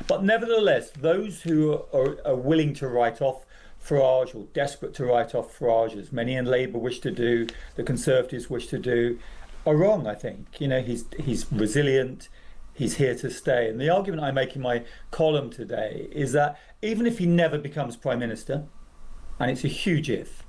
But nevertheless, those who are willing to write off Farage, or desperate to write off Farage, as many in Labour wish to do, the Conservatives wish to do, are wrong, I think. He's resilient, he's here to stay. And the argument I make in my column today is that even if he never becomes Prime Minister, and it's a huge if,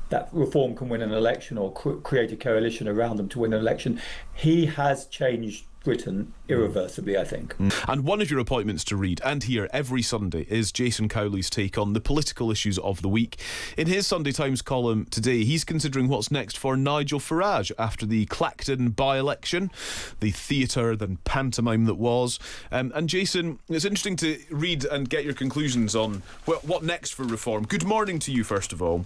that Reform can win an election or create a coalition around them to win an election, he has changed Britain irreversibly, I think. And one of your appointments to read and hear every Sunday is Jason Cowley's take on the political issues of the week. In his Sunday Times column today, he's considering what's next for Nigel Farage after the Clacton by-election, the theatre then pantomime that was. And Jason, it's interesting to read and get your conclusions on what next for Reform. Good morning to you, first of all.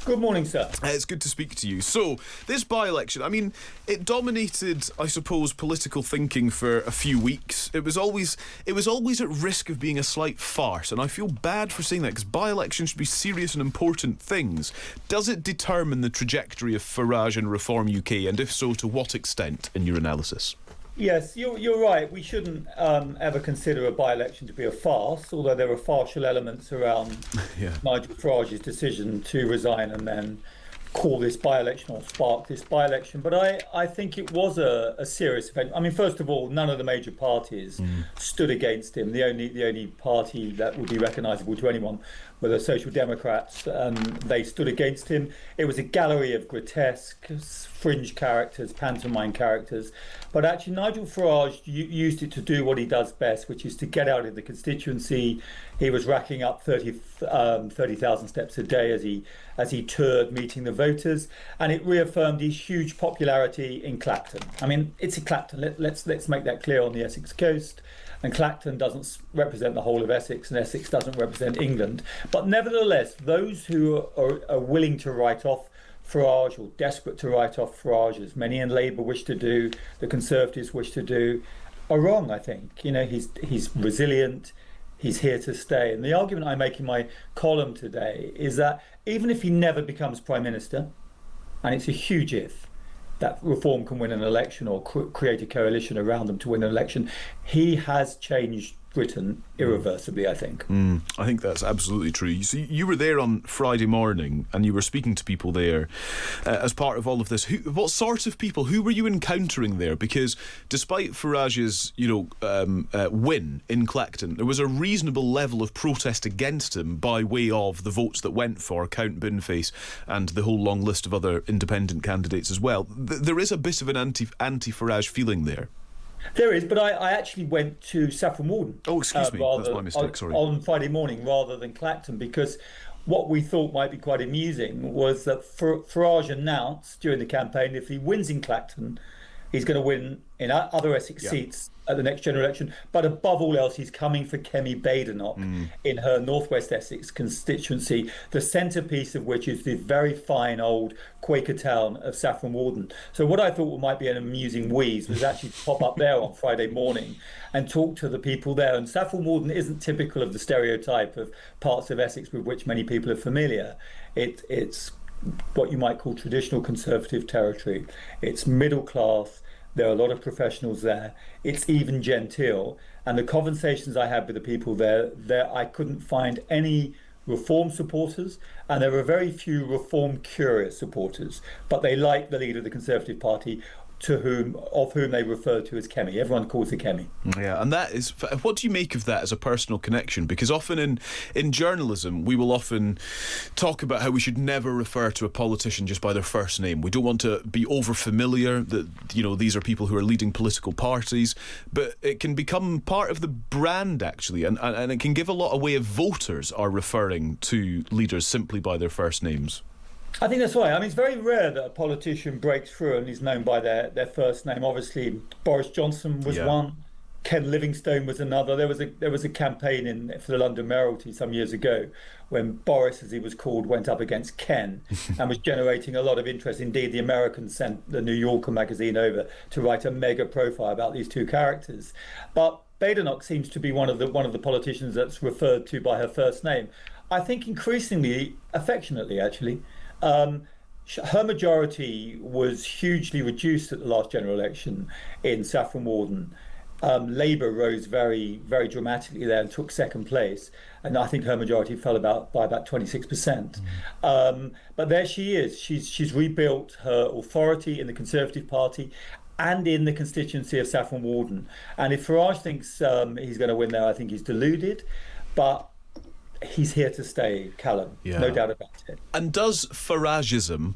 Good morning, sir. It's good to speak to you. So, this by-election, I mean, it dominated, I suppose, political thinking for a few weeks. It was always at risk of being a slight farce, and I feel bad for saying that, because by-elections should be serious and important things. Does it determine the trajectory of Farage and Reform UK, and if so, to what extent, in your analysis? Yes, you're right. We shouldn't ever consider a by-election to be a farce, although there are farcical elements around Nigel Farage's decision to resign and then call this by-election or spark this by-election. But I think it was a serious event. I mean, first of all, none of the major parties stood against him. The only party that would be recognisable to anyone were the Social Democrats, and they stood against him. It was a gallery of grotesque, fringe characters, pantomime characters. But actually, Nigel Farage used it to do what he does best, which is to get out in the constituency. He was racking up 30,000 steps a day as he toured meeting the voters, and it reaffirmed his huge popularity in Clacton. I mean, it's a Clacton. Let's make that clear on the Essex coast. And Clacton doesn't represent the whole of Essex, and Essex doesn't represent England. But nevertheless, those who are willing to write off Farage, or desperate to write off Farage, as many in Labour wish to do, the Conservatives wish to do, are wrong, I think. He's resilient, he's here to stay. And the argument I make in my column today is that even if he never becomes Prime Minister, and it's a huge if, that Reform can win an election or create a coalition around them to win an election, he has changed Britain irreversibly, I think. I think that's absolutely true. You see, you were there on Friday morning and you were speaking to people there as part of all of this. What sort of people, who were you encountering there? Because despite Farage's, win in Clacton, there was a reasonable level of protest against him by way of the votes that went for Count Boonface and the whole long list of other independent candidates as well. There is a bit of an anti-Farage feeling there. There is, but I actually went to Saffron, Walden. Oh, excuse me, that's my mistake, sorry. On Friday morning rather than Clacton, because what we thought might be quite amusing was that Farage announced during the campaign if he wins in Clacton, he's going to win in other Essex seats at the next general election. But above all else, he's coming for Kemi Badenoch in her northwest Essex constituency, the centrepiece of which is the very fine old Quaker town of Saffron, Walden. So what I thought might be an amusing wheeze was actually to pop up there on Friday morning and talk to the people there. And Saffron, Walden isn't typical of the stereotype of parts of Essex with which many people are familiar. It's what you might call traditional Conservative territory. It's middle class. There are a lot of professionals there. It's even genteel. And the conversations I had with the people there I couldn't find any Reform supporters, and there were very few Reform curious supporters. But they like the leader of the Conservative Party, of whom they refer to as Kemi. Everyone calls her Kemi. Yeah, and that is, what do you make of that as a personal connection? Because often in journalism, we will often talk about how we should never refer to a politician just by their first name. We don't want to be over familiar that, these are people who are leading political parties, but it can become part of the brand, actually, and it can give a lot away if voters are referring to leaders simply by their first names. I think that's right. I mean, it's very rare that a politician breaks through and is known by their first name. Obviously, Boris Johnson was one. Ken Livingstone was another. There was a campaign for the London Mayoralty some years ago when Boris, as he was called, went up against Ken and was generating a lot of interest. Indeed, the Americans sent the New Yorker magazine over to write a mega profile about these two characters. But Badenoch seems to be one of the politicians that's referred to by her first name. I think increasingly affectionately, actually. Her majority was hugely reduced at the last general election in Saffron Walden. Labour rose very, very dramatically there and took second place. And I think her majority fell by about 26%. But there she is. She's rebuilt her authority in the Conservative Party and in the constituency of Saffron Walden. And if Farage thinks he's going to win there, I think he's deluded. But he's here to stay, Calum. Yeah. No doubt about it. And does Faragism,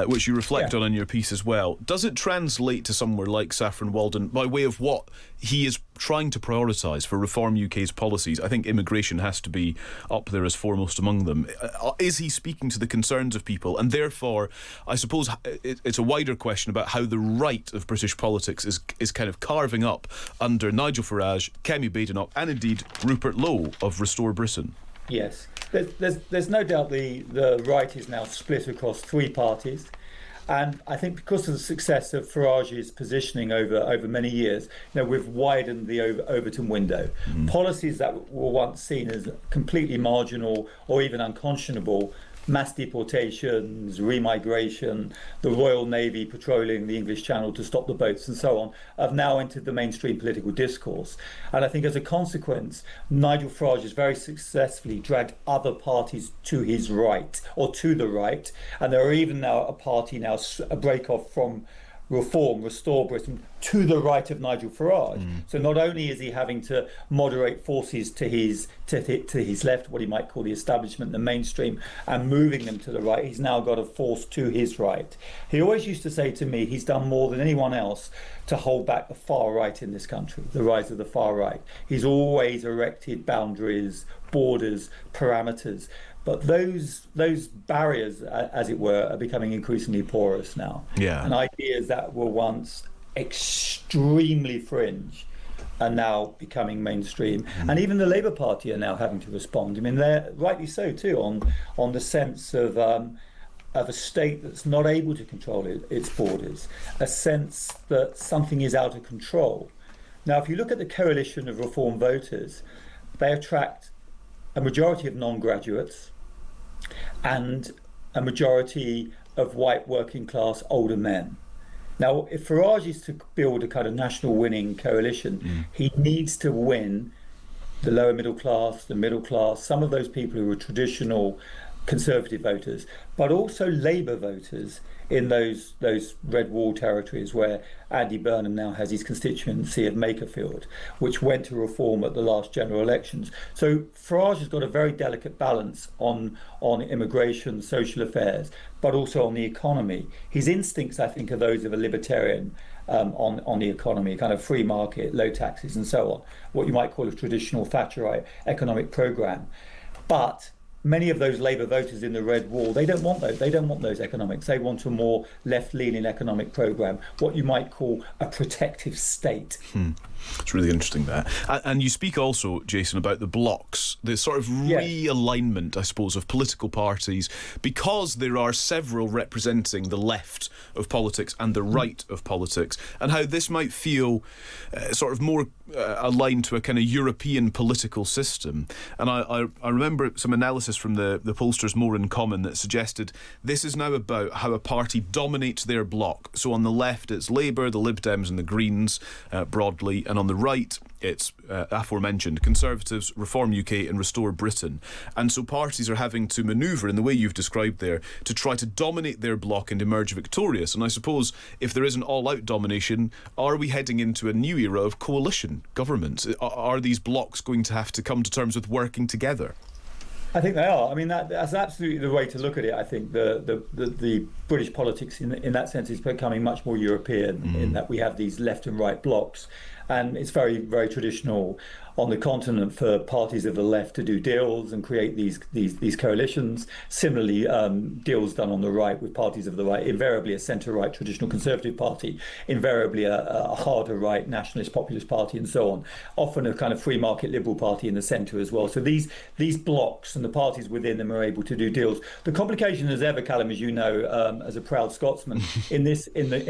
which you reflect on in your piece as well, does it translate to somewhere like Saffron Walden by way of what he is trying to prioritise for Reform UK's policies? I think immigration has to be up there as foremost among them. Is he speaking to the concerns of people? And therefore, I suppose it's a wider question about how the right of British politics is kind of carving up under Nigel Farage, Kemi Badenoch, and indeed Rupert Lowe of Restore Britain. Yes, there's no doubt the right is now split across three parties, and I think because of the success of Farage's positioning over many years, we've widened the Overton window. Policies that were once seen as completely marginal or even unconscionable, mass deportations, remigration, the Royal Navy patrolling the English Channel to stop the boats and so on, have now entered the mainstream political discourse. And I think as a consequence, Nigel Farage has very successfully dragged other parties to his right, or to the right. And there are even now a break-off from Reform, Restore Britain, to the right of Nigel Farage. So not only is he having to moderate forces to his left, what he might call the establishment, the mainstream, and moving them to the right, he's now got a force to his right. He always used to say to me he's done more than anyone else to hold back the far right in this country, the rise of the far right. He's always erected boundaries, borders, parameters. But those barriers, as it were, are becoming increasingly porous now. Yeah. And ideas that were once extremely fringe are now becoming mainstream. And even the Labour Party are now having to respond. I mean, they're rightly so too, on the sense of a state that's not able to control its borders, a sense that something is out of control. Now, if you look at the coalition of Reform voters, they attract a majority of non-graduates and a majority of white working class older men. Now, if Farage is to build a kind of national winning coalition, he needs to win the lower middle class, the middle class, some of those people who are traditional Conservative voters, but also Labour voters in those red wall territories where Andy Burnham now has his constituency of Makerfield, which went to Reform at the last general elections. So Farage has got a very delicate balance on immigration, social affairs, but also on the economy. His instincts, I think, are those of a libertarian on the economy, kind of free market, low taxes and so on, what you might call a traditional Thatcherite economic programme. But many of those Labour voters in the red wall, they don't want those. They don't want those economics. They want a more left-leaning economic programme, what you might call a protective state. It's really interesting, that. And you speak also, Jason, about the blocs, the sort of realignment, I suppose, of political parties, because there are several representing the left of politics and the right of politics, and how this might feel sort of more aligned to a kind of European political system. And I remember some analysis from the pollsters More in Common that suggested this is now about how a party dominates their bloc. So on the left, it's Labour, the Lib Dems and the Greens, broadly, and on the right, it's aforementioned Conservatives, Reform UK and Restore Britain. And so parties are having to manoeuvre in the way you've described there to try to dominate their bloc and emerge victorious. And I suppose if there is an all-out domination, are we heading into a new era of coalition governments? Are these blocs going to have to come to terms with working together? I think they are. I mean, that's absolutely the way to look at it. I think the British politics in that sense is becoming much more European in that we have these left and right blocs. And it's very, very traditional on the continent for parties of the left to do deals and create these coalitions. Similarly, deals done on the right with parties of the right, invariably a centre-right traditional Conservative party, invariably a harder right nationalist populist party and so on, often a kind of free market liberal party in the centre as well. So these blocs and the parties within them are able to do deals. The complication as ever, Calum, as you know, as a proud Scotsman, in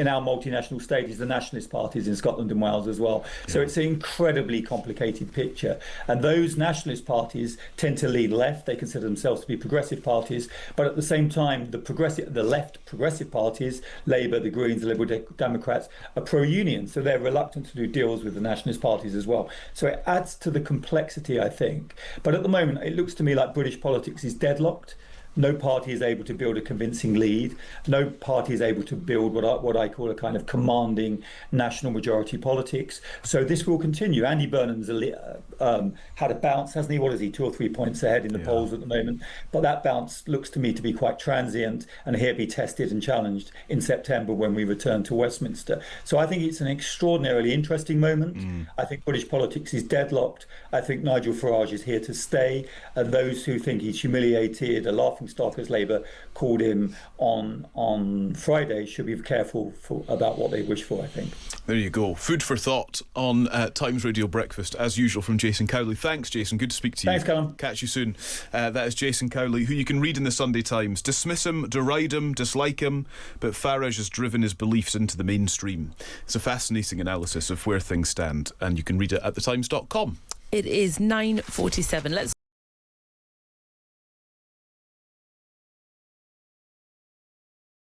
our multinational state is the nationalist parties in Scotland and Wales as well. So it's an incredibly complicated picture. And those nationalist parties tend to lean left. They consider themselves to be progressive parties. But at the same time, the left progressive parties, Labour, the Greens, the Liberal Democrats, are pro-union. So they're reluctant to do deals with the nationalist parties as well. So it adds to the complexity, I think. But at the moment, it looks to me like British politics is deadlocked. No party is able to build a convincing lead. No party is able to build what I call a kind of commanding national majority politics. So this will continue. Andy Burnham's had a bounce, hasn't he? What is he, 2 or 3 points ahead in the polls at the moment? But that bounce looks to me to be quite transient, and he'll be tested and challenged in September when we return to Westminster. So I think it's an extraordinarily interesting moment. I think British politics is deadlocked. I think Nigel Farage is here to stay, and those who think he's humiliated, a laughing stock, as Labour called him on Friday, should be careful about what they wish for, I think. There you go. Food for thought on Times Radio Breakfast, as usual, from Jason Cowley. Thanks, Jason. Good to speak to you. Thanks, Calum. Catch you soon. That is Jason Cowley, who you can read in the Sunday Times. Dismiss him, deride him, dislike him, but Farage has driven his beliefs into the mainstream. It's a fascinating analysis of where things stand, and you can read it at thetimes.com. It is 9:47. Let's